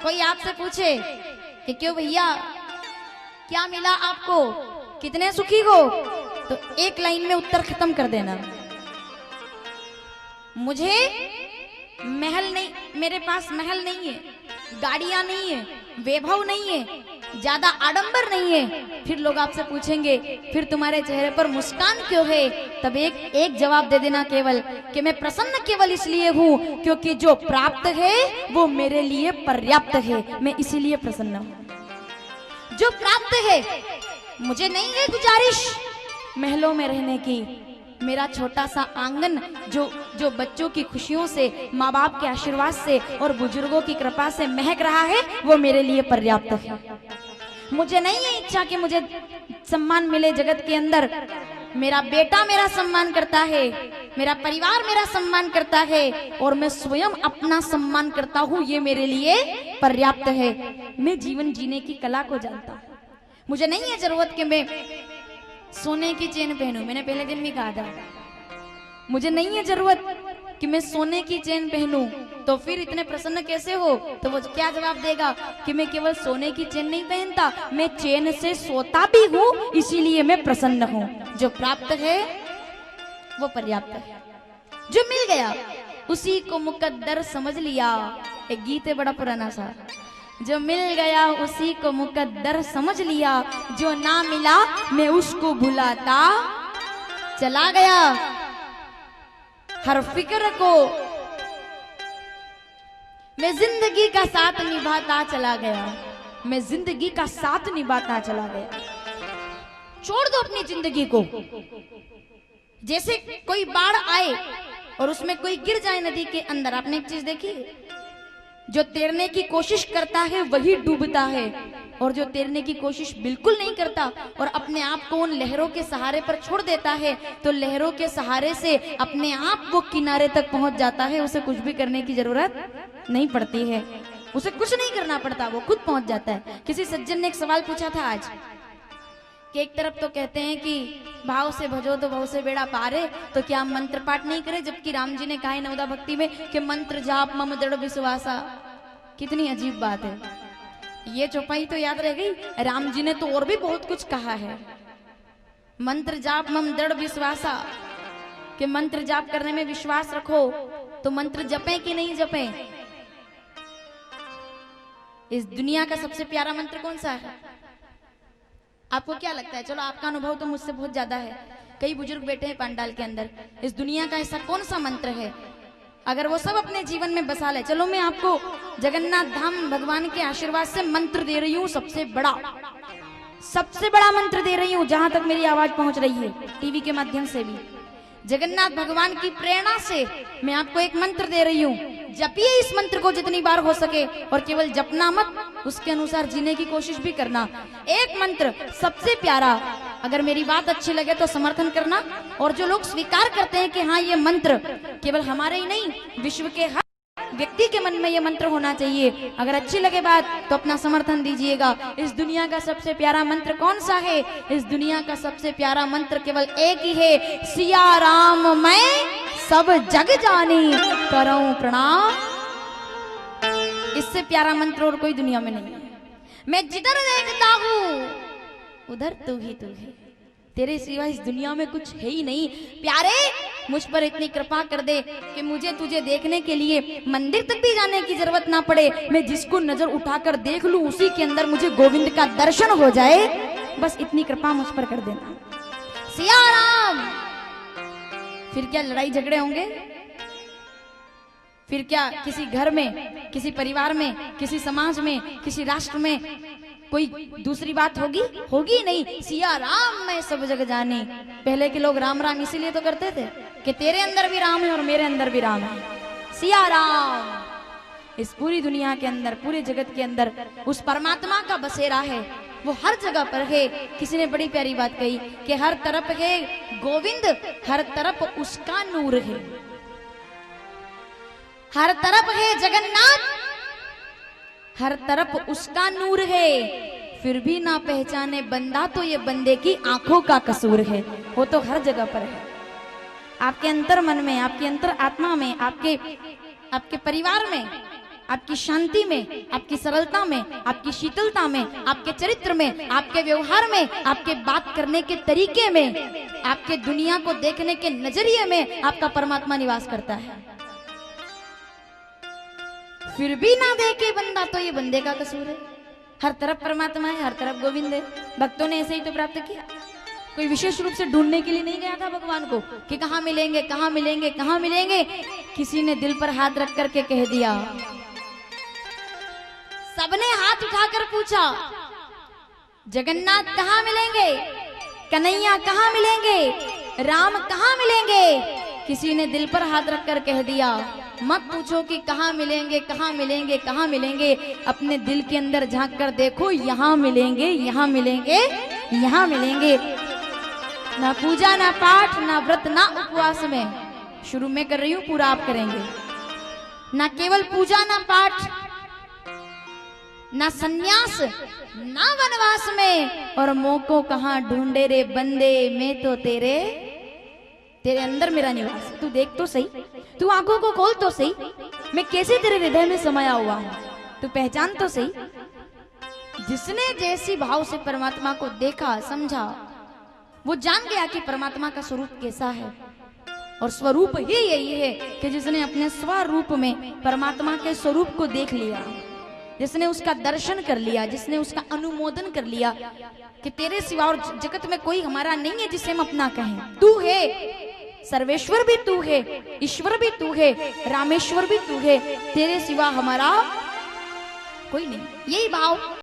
कोई आपसे पूछे कि क्यों भैया क्या मिला आपको, कितने सुखी हो, तो एक लाइन में उत्तर खत्म कर देना, मुझे महल नहीं, मेरे पास महल नहीं है, गाड़ियां नहीं है, वैभव नहीं है, ज्यादा आडंबर नहीं है। फिर लोग आपसे पूछेंगे फिर तुम्हारे चेहरे पर मुस्कान क्यों है, तब एक जवाब दे देना केवल कि मैं प्रसन्न केवल इसलिए हूं क्योंकि जो प्राप्त है वो मेरे लिए पर्याप्त है, मैं इसीलिए प्रसन्न हूं। जो प्राप्त है, मुझे नहीं है गुजारिश महलों में रहने की, मेरा छोटा सा आंगन जो बच्चों की खुशियों से, माँ बाप के आशीर्वाद से और बुजुर्गों की कृपा से महक रहा है, वो मेरे लिए पर्याप्त है। मुझे नहीं है इच्छा कि मुझे सम्मान मिले जगत के अंदर, मेरा बेटा मेरा सम्मान करता है, मेरा परिवार मेरा सम्मान करता है और मैं स्वयं अपना सम्मान करता हूँ, ये मेरे लिए पर्याप्त है। मैं जीवन जीने की कला को जानता हूँ। मुझे नहीं है जरूरत कि मैं सोने की चेन पहनूं, मैंने पहले दिन भी कहा था, मुझे नहीं है जरूरत कि मैं सोने की चेन पहनूं। तो फिर इतने प्रसन्न कैसे हो, तो वो क्या जवाब देगा कि मैं केवल सोने की चेन नहीं पहनता, मैं चैन से सोता भी हूं, इसीलिए मैं प्रसन्न हूं। जो प्राप्त है वो पर्याप्त है, जो मिल गया उसी को मुकद्दर समझ लिया। एक गीत है बड़ा पुराना सा, जो मिल गया उसी को मुकद्दर समझ लिया, जो ना मिला मैं उसको भुलाता चला गया। हर फिक्र को मैं जिंदगी का साथ निभाता चला गया, मैं जिंदगी का साथ निभाता चला गया। छोड़ दो अपनी जिंदगी को, जैसे कोई बाढ़ आए और उसमें कोई गिर जाए नदी के अंदर। आपने एक चीज देखी, जो तैरने की कोशिश करता है वही डूबता है, और जो तैरने की कोशिश बिल्कुल नहीं करता और अपने आप को उन लहरों के सहारे पर छोड़ देता है, तो लहरों के सहारे से अपने आप वो किनारे तक पहुंच जाता है। उसे कुछ भी करने की जरूरत नहीं पड़ती है, उसे कुछ नहीं करना पड़ता, वो खुद पहुंच जाता है। किसी सज्जन ने एक सवाल पूछा था आज कि एक तरफ तो कहते हैं कि भाव से भजो तो भाव से बेड़ा पारे, तो क्या हम मंत्र पाठ नहीं करें, जबकि राम जी ने कहा है नवदा भक्ति में कि मंत्र जाप मम दृढ़ विश्वासा। कितनी अजीब बात है, ये चौपाई तो याद रह गई, राम जी ने तो और भी बहुत कुछ कहा है। मंत्र जाप मम दृढ़ विश्वासा, कि मंत्र जाप करने में विश्वास रखो। तो मंत्र जपें कि नहीं जपें? इस दुनिया का सबसे प्यारा मंत्र कौन सा है? आपको क्या लगता है? चलो आपका अनुभव तो मुझसे बहुत ज्यादा है, कई बुजुर्ग बैठे हैं पंडाल के अंदर। इस दुनिया का ऐसा कौन सा मंत्र है अगर वो सब अपने जीवन में बसा ले? चलो मैं आपको जगन्नाथ धाम भगवान के आशीर्वाद से मंत्र दे रही हूँ, सबसे बड़ा मंत्र दे रही हूँ, जहां तक मेरी आवाज पहुंच रही है टीवी के माध्यम से भी। जगन्नाथ भगवान की प्रेरणा से मैं आपको एक मंत्र दे रही हूँ, जपिए इस मंत्र को जितनी बार हो सके, और केवल जपना मत, उसके अनुसार जीने की कोशिश भी करना। एक मंत्र सबसे प्यारा, अगर मेरी बात अच्छी लगे तो समर्थन करना, और जो लोग स्वीकार करते हैं कि हाँ ये मंत्र केवल हमारे ही नहीं, विश्व के हर व्यक्ति के मन में ये मंत्र होना चाहिए, अगर अच्छी लगे बात तो अपना समर्थन दीजिएगा। इस दुनिया का सबसे प्यारा मंत्र कौन सा है? इस दुनिया का सबसे प्यारा मंत्र केवल एक ही है, सिया राम मैं सब जग जानी करऊं प्रणाम। इससे प्यारा मंत्र और कोई दुनिया में नहीं है। मैं जिधर देखता हूं उधर तू ही तू है, तेरे सिवा इस दुनिया में कुछ है ही नहीं। प्यारे, मुझ पर इतनी कृपा कर दे कि मुझे तुझे देखने के लिए मंदिर तक भी जाने की जरूरत ना पड़े, मैं जिसको नजर उठाकर देख लूं उसी के अंदर मुझे गोविंद का दर्शन हो जाए, बस इतनी कृपा मुझ पर कर देना। सिया राम। फिर क्या लड़ाई झगड़े होंगे? फिर क्या किसी घर में, किसी परिवार में, किसी समाज में, किसी राष्ट्र में कोई दूसरी बात होगी? होगी नहीं। सिया राम मैं सब जग जानी। पहले के लोग राम राम इसीलिए तो करते थे कि तेरे अंदर भी राम है और मेरे अंदर भी राम है। सिया राम इस पूरी दुनिया के अंदर, पूरे जगत के अंदर उस परमात्मा का बसेरा है, वो हर जगह पर है। किसी ने बड़ी प्यारी बात कही कि हर तरफ है गोविंद, हर तरफ उसका नूर है। हर तरफ है जगन्नाथ, हर तरफ उसका नूर है, फिर भी ना पहचाने बंदा तो ये बंदे की आंखों का कसूर है। वो तो हर जगह पर है, आपके अंतर मन में, आपके अंतर आत्मा में, आपके परिवार में, आपकी शांति में, आपकी सरलता में, आपकी शीतलता में, आपके चरित्र में, आपके व्यवहार में, आपके बात करने के तरीके में, आपके दुनिया को देखने के नजरिए में आपका परमात्मा निवास करता है। फिर भी ना देखे बंदा तो ये बंदे का कसूर है। हर तरफ परमात्मा है, हर तरफ गोविंद है। भक्तों ने ऐसे ही तो प्राप्त किया। कोई विशेष रूप से ढूंढने के लिए नहीं गया था भगवान को कि कहां मिलेंगे, कहां मिलेंगे, कहां मिलेंगे। किसी ने दिल पर हाथ रख करके कह दिया। सबने हाथ उठाकर पूछा, जगन्नाथ कहां मिलेंगे, कन्हैया कहां मिलेंगे, राम कहां मिलेंगे। किसी ने दिल पर हाथ रखकर कह दिया, मत पूछो कि कहां मिलेंगे, कहां मिलेंगे, कहां मिलेंगे। अपने दिल के अंदर झांक कर देखो, यहां मिलेंगे, यहां मिलेंगे, यहां मिलेंगे। ना पूजा, ना पाठ, ना व्रत, ना उपवास में। शुरू में कर रही हूं, पूरा आप करेंगे। ना केवल पूजा, ना पाठ, ना सन्यास, ना वनवास में। और मौको कहां ढूंढे रे बंदे, मैं तो तेरे अंदर मेरा निवास है। तू देख तो सही, तू आंखों को खोल तो सही, मैं कैसे तेरे हृदय में समाया हुआ हूं। तू पहचान तो सही। जिसने जैसी भाव से परमात्मा को देखा, समझा, वो जान गया कि परमात्मा का स्वरूप कैसा है। और स्वरूप ही यही है कि जिसने अपने स्वरूप में परमात्मा के स्वरूप को देख लिया, जिसने उसका दर्शन कर लिया, जिसने उसका अनुमोदन कर लिया कि तेरे सिवा और जगत में कोई हमारा नहीं है जिसे हम अपना कहें। तू है, सर्वेश्वर भी तू है, ईश्वर भी तू है, रामेश्वर भी तू है, तेरे सिवा हमारा कोई नहीं। यही भाव